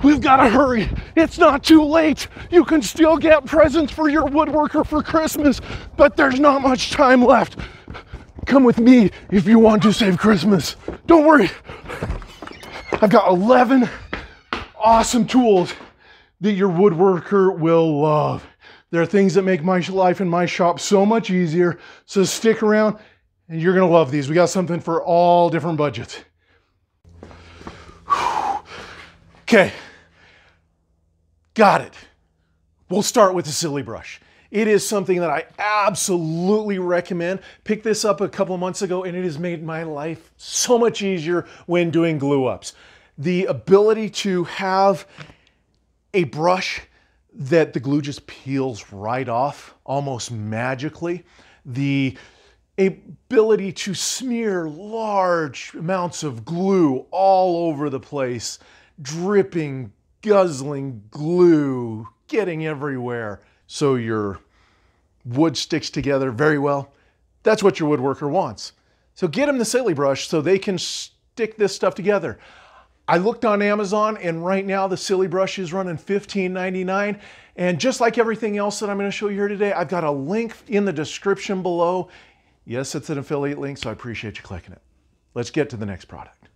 We've got to hurry. It's not too late. You can still get presents for your woodworker for Christmas, but there's not much time left. Come with me if you want to save Christmas. Don't worry. I've got 11 awesome tools that your woodworker will love. There are things that make my life in my shop so much easier. So stick around and you're gonna love these. We got something for all different budgets. Okay, got it. We'll start with the Sili Brush. It is something that I absolutely recommend. Picked this up a couple of months ago and it has made my life so much easier when doing glue ups. The ability to have a brush that the glue just peels right off almost magically. The ability to smear large amounts of glue all over the place, dripping, guzzling glue, getting everywhere so your wood sticks together very well. That's what your woodworker wants. So get them the Sili Brush so they can stick this stuff together. I looked on Amazon and right now the Sili Brush is running $15.99. And just like everything else that I'm going to show you here today, I've got a link in the description below. Yes, it's an affiliate link, so I appreciate you clicking it. Let's get to the next product.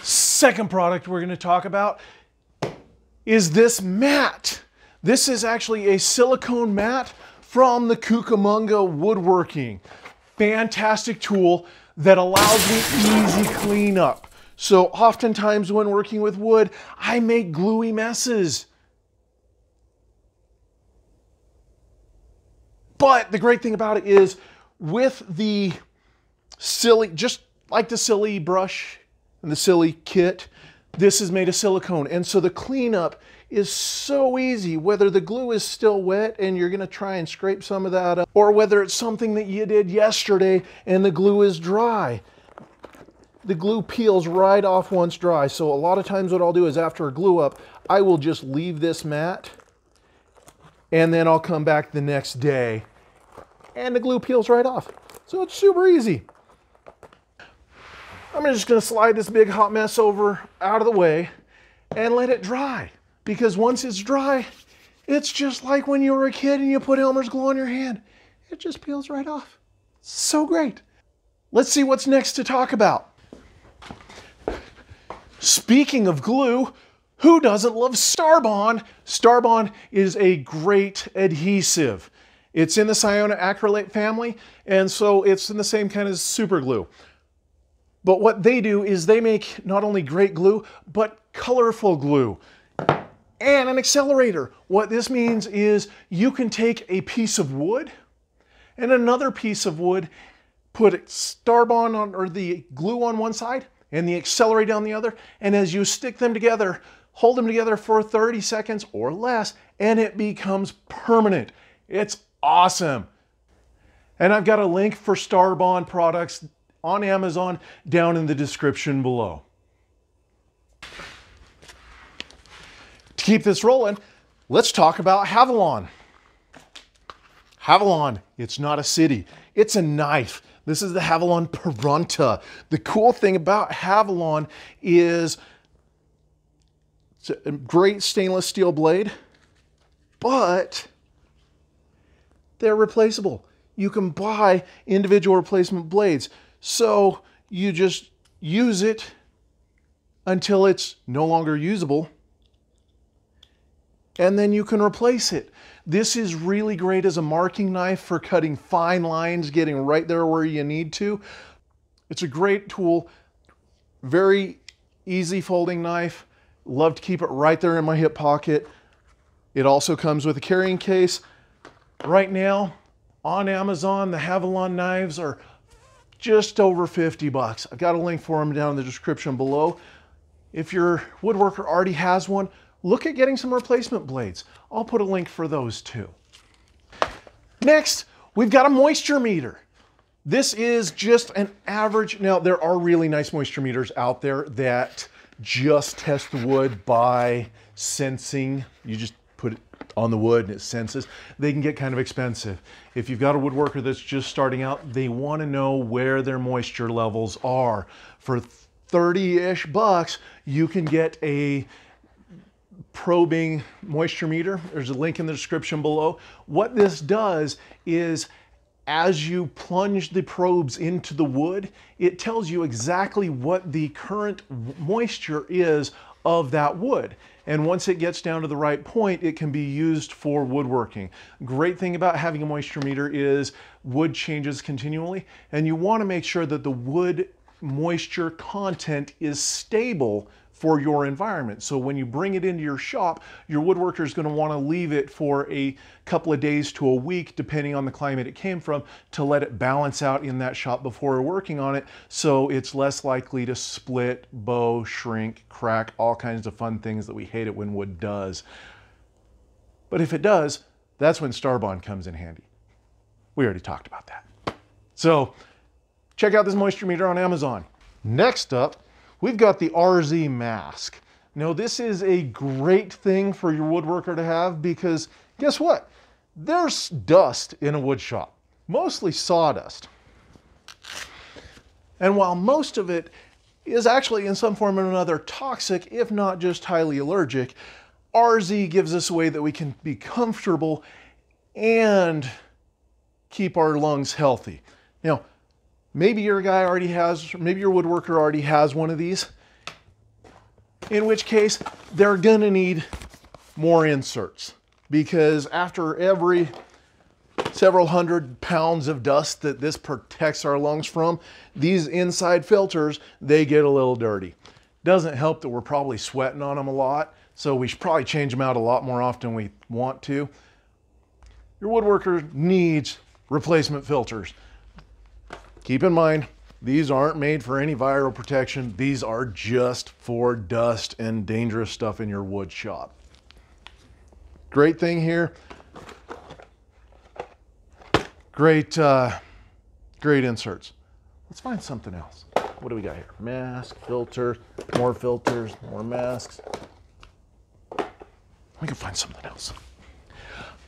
Second product we're going to talk about is this mat. This is actually a silicone mat from the Cucamonga Woodworking. Fantastic tool that allows me easy cleanup. So oftentimes when working with wood, I make gluey messes. But the great thing about it is with the Sili, just like the Sili Brush and the Sili kit, this is made of silicone. And so the cleanup is so easy, whether the glue is still wet and you're gonna try and scrape some of that up, or whether it's something that you did yesterday and the glue is dry. The glue peels right off once dry. So a lot of times what I'll do is after a glue up, I will just leave this mat and then I'll come back the next day and the glue peels right off. So it's super easy. I'm just gonna slide this big hot mess over out of the way and let it dry. Because once it's dry, it's just like when you were a kid and you put Elmer's glue on your hand. It just peels right off. So great. Let's see what's next to talk about. Speaking of glue, who doesn't love StarBond? StarBond is a great adhesive. It's in the cyanoacrylate family, and so it's in the same kind of super glue. But what they do is they make not only great glue, but colorful glue. And an accelerator. What this means is you can take a piece of wood and another piece of wood, put StarBond on, or the glue on one side and the accelerator on the other, and as you stick them together, hold them together for 30 seconds or less, and it becomes permanent. It's awesome. And I've got a link for StarBond products on Amazon down in the description below. To keep this rolling, let's talk about Havalon. Havalon, it's not a city, it's a knife. This is the Havalon Paranta. The cool thing about Havalon is it's a great stainless steel blade, but they're replaceable. You can buy individual replacement blades. So you just use it until it's no longer usable, and then you can replace it. This is really great as a marking knife for cutting fine lines, getting right there where you need to. It's a great tool, very easy folding knife. Love to keep it right there in my hip pocket. It also comes with a carrying case. Right now on Amazon, the Havalon knives are just over 50 bucks. I've got a link for them down in the description below. If your woodworker already has one, look at getting some replacement blades. I'll put a link for those too. Next, we've got a moisture meter. This is just an average. Now, there are really nice moisture meters out there that just test the wood by sensing. You just put it on the wood and it senses. They can get kind of expensive. If you've got a woodworker that's just starting out, they want to know where their moisture levels are. For 30-ish bucks, you can get a probing moisture meter. There's a link in the description below. What this does is, as you plunge the probes into the wood, it tells you exactly what the current moisture is of that wood. And once it gets down to the right point, it can be used for woodworking. Great thing about having a moisture meter is wood changes continually, and you want to make sure that the wood moisture content is stable for your environment. So when you bring it into your shop, your woodworker is going to want to leave it for a couple of days to a week, depending on the climate it came from, to let it balance out in that shop before working on it, so it's less likely to split, bow, shrink, crack, all kinds of fun things that we hate it when wood does. But if it does, that's when StarBond comes in handy. We already talked about that. So check out this moisture meter on Amazon. Next up, we've got the RZ mask. Now this is a great thing for your woodworker to have, because guess what? There's dust in a wood shop, mostly sawdust. And while most of it is actually in some form or another toxic, if not just highly allergic, RZ gives us a way that we can be comfortable and keep our lungs healthy. Now, maybe your guy already has, maybe your woodworker already has one of these, in which case they're gonna need more inserts, because after every several hundred pounds of dust that this protects our lungs from, these inside filters, they get a little dirty. Doesn't help that we're probably sweating on them a lot, so we should probably change them out a lot more often than we want to. Your woodworker needs replacement filters. Keep in mind, these aren't made for any viral protection. These are just for dust and dangerous stuff in your wood shop. Great thing here. Great, great inserts. Let's find something else. What do we got here? Mask, filter, more filters, more masks. We can find something else.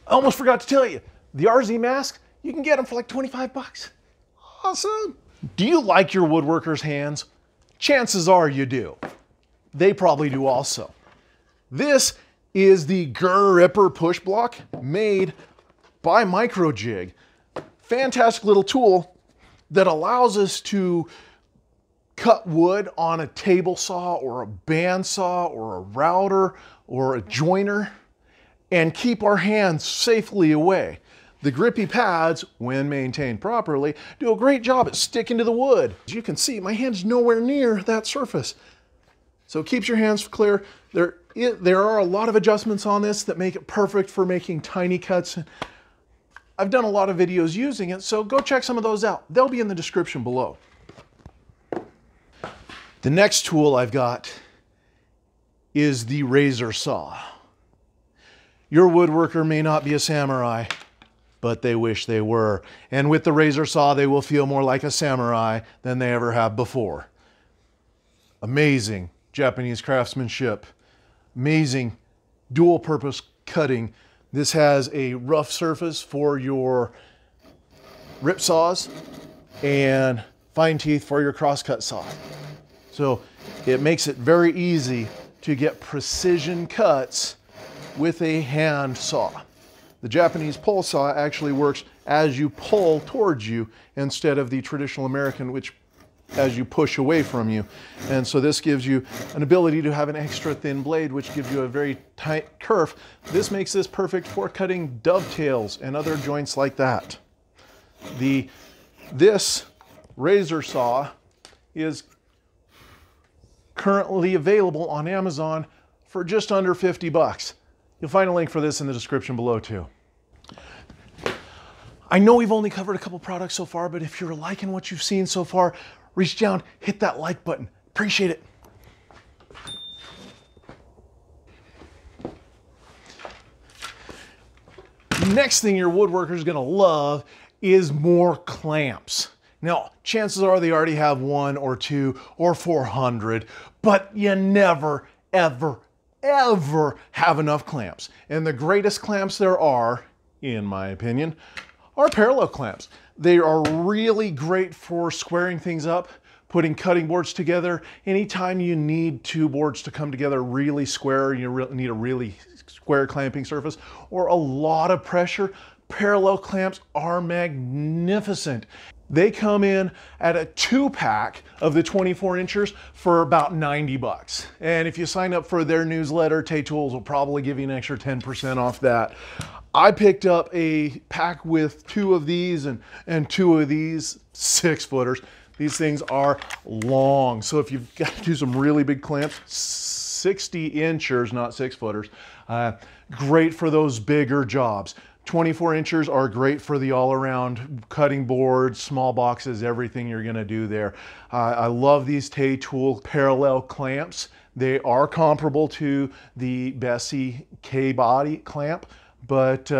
I almost forgot to tell you, the RZ mask, you can get them for like 25 bucks. Awesome. Do you like your woodworker's hands? Chances are you do. They probably do also. This is the GRR-RIPPER push block made by Microjig. Fantastic little tool that allows us to cut wood on a table saw or a bandsaw or a router or a joiner and keep our hands safely away. The grippy pads, when maintained properly, do a great job at sticking to the wood. As you can see, my hand's nowhere near that surface. So it keeps your hands clear. There are a lot of adjustments on this that make it perfect for making tiny cuts. I've done a lot of videos using it, so go check some of those out. They'll be in the description below. The next tool I've got is the razor saw. Your woodworker may not be a samurai, but they wish they were. And with the razor saw, they will feel more like a samurai than they ever have before. Amazing Japanese craftsmanship. Amazing dual purpose cutting. This has a rough surface for your rip saws and fine teeth for your crosscut saw. So it makes it very easy to get precision cuts with a hand saw. The Japanese pull saw actually works as you pull towards you instead of the traditional American, which as you push away from you. And so this gives you an ability to have an extra thin blade, which gives you a very tight kerf. This makes this perfect for cutting dovetails and other joints like that. This razor saw is currently available on Amazon for just under 50 bucks. You'll find a link for this in the description below too. I know we've only covered a couple products so far, but if you're liking what you've seen so far, reach down, hit that like button. Appreciate it. Next thing your woodworker is going to love is more clamps. Now, chances are they already have 1 or 2 or 400, but you never, ever, ever have enough clamps. And the greatest clamps there are, in my opinion, are parallel clamps. They are really great for squaring things up, putting cutting boards together. Anytime you need two boards to come together really square, you need a really square clamping surface or a lot of pressure, parallel clamps are magnificent. They come in at a 2-pack of the 24 inchers for about 90 bucks. And if you sign up for their newsletter, Tay Tools will probably give you an extra 10% off that. I picked up a pack with 2 of these and 2 of these 6-footers. These things are long. So if you've got to do some really big clamps, 60 inchers, not 6-footers, great for those bigger jobs. 24 inchers are great for the all-around cutting boards, small boxes, everything you're gonna do there. I love these Tay Tool parallel clamps. They are comparable to the Bessie K-body clamp, but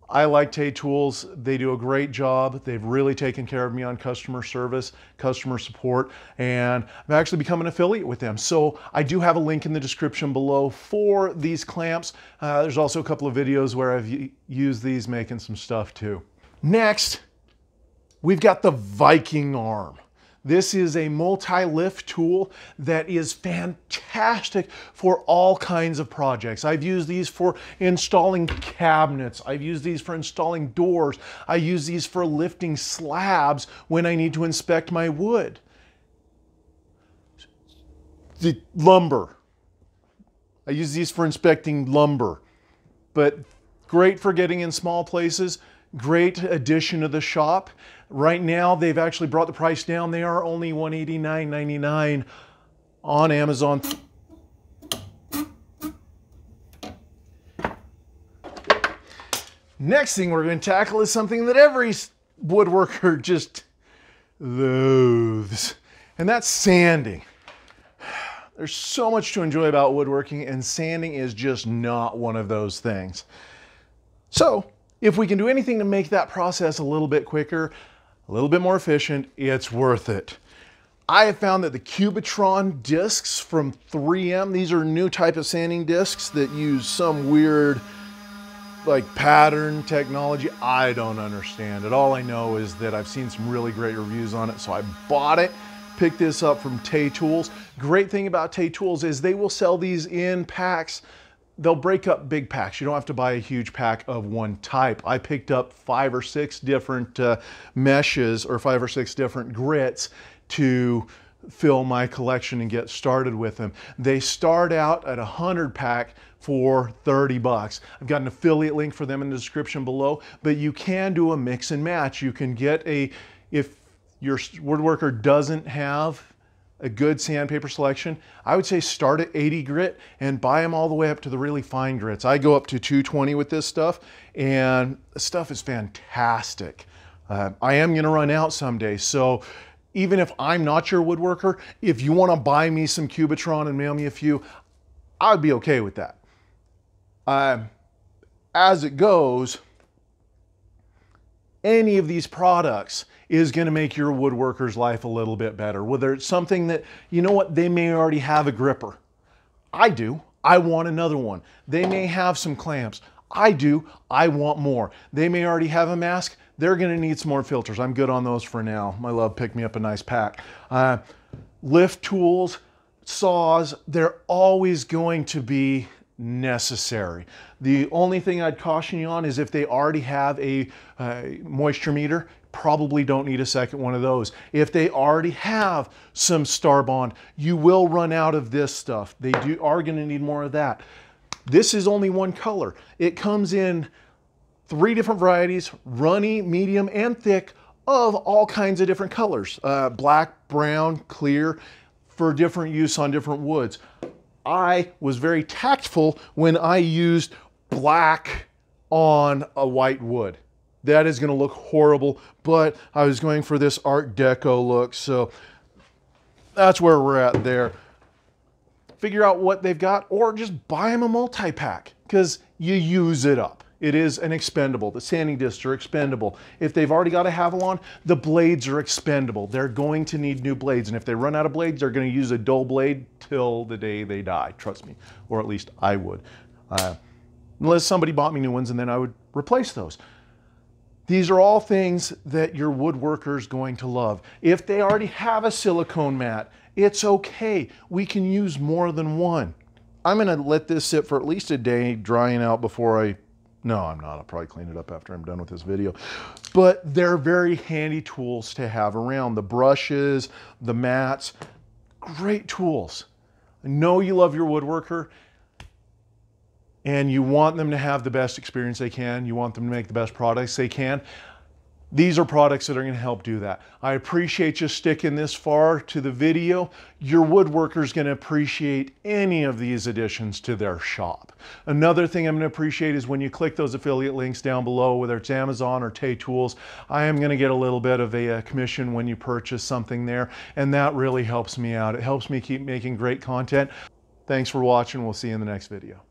I like Tay Tools. They do a great job. They've really taken care of me on customer service, customer support, and I've actually become an affiliate with them. So I do have a link in the description below for these clamps. There's also a couple of videos where I've used these making some stuff too. Next, we've got the Viking Arm. This is a multi-lift tool that is fantastic for all kinds of projects. I've used these for installing cabinets. I've used these for installing doors. I use these for lifting slabs when I need to inspect my wood. The lumber. I use these for inspecting lumber, but great for getting in small places. Great addition to the shop. Right now, they've actually brought the price down. They are only $189.99 on Amazon. Next thing we're going to tackle is something that every woodworker just loathes, and that's sanding. There's so much to enjoy about woodworking, and sanding is just not one of those things. So, if we can do anything to make that process a little bit quicker, a little bit more efficient, it's worth it. I have found that the Cubitron discs from 3M, these are a new type of sanding discs that use some weird like pattern technology. I don't understand it. All I know is that I've seen some really great reviews on it, so I bought it. Picked this up from Tay Tools. Great thing about Tay Tools is they will sell these in packs. They'll break up big packs. You don't have to buy a huge pack of one type. I picked up 5 or 6 different meshes or 5 or 6 different grits to fill my collection and get started with them. They start out at a 100-pack for 30 bucks. I've got an affiliate link for them in the description below, but you can do a mix and match. You can get if your woodworker doesn't have a good sandpaper selection, I would say start at 80 grit and buy them all the way up to the really fine grits. I go up to 220 with this stuff, and the stuff is fantastic. I am gonna run out someday, so even if I'm not your woodworker, if you wanna buy me some Cubitron and mail me a few, I'd be okay with that. As it goes, any of these products is going to make your woodworker's life a little bit better. Whether it's something that, you know what, they may already have a gripper. I do. I want another one. They may have some clamps. I do. I want more. They may already have a mask. They're going to need some more filters. I'm good on those for now. My love picked me up a nice pack. Lift tools, saws, they're always going to be necessary. The only thing I'd caution you on is if they already have a moisture meter, probably don't need a second one of those. If they already have some StarBond, you will run out of this stuff. They are going to need more of that. This is only one color. It comes in 3 different varieties, runny, medium, and thick, of all kinds of different colors. Black, brown, clear, for different use on different woods. I was very tactful when I used black on a white wood. That is going to look horrible, but I was going for this Art Deco look, so that's where we're at there. Figure out what they've got, or just buy them a multi-pack, because you use it up. It is an expendable. The sanding discs are expendable. If they've already got a Havalon, the blades are expendable. They're going to need new blades, and if they run out of blades, they're going to use a dull blade till the day they die, trust me, or at least I would. Unless somebody bought me new ones, and then I would replace those. These are all things that your woodworker is going to love. If they already have a silicone mat, it's okay. We can use more than one. I'm gonna let this sit for at least a day drying out before no, I'm not. I'll probably clean it up after I'm done with this video. But they're very handy tools to have around. The brushes, the mats, great tools. I know you love your woodworker and you want them to have the best experience they can. You want them to make the best products they can. These are products that are going to help do that. I appreciate you sticking this far to the video. Your woodworker is going to appreciate any of these additions to their shop. Another thing I'm going to appreciate is when you click those affiliate links down below, whether it's Amazon or Tay Tools, I am going to get a little bit of a commission when you purchase something there, and that really helps me out. It helps me keep making great content. Thanks for watching. We'll see you in the next video.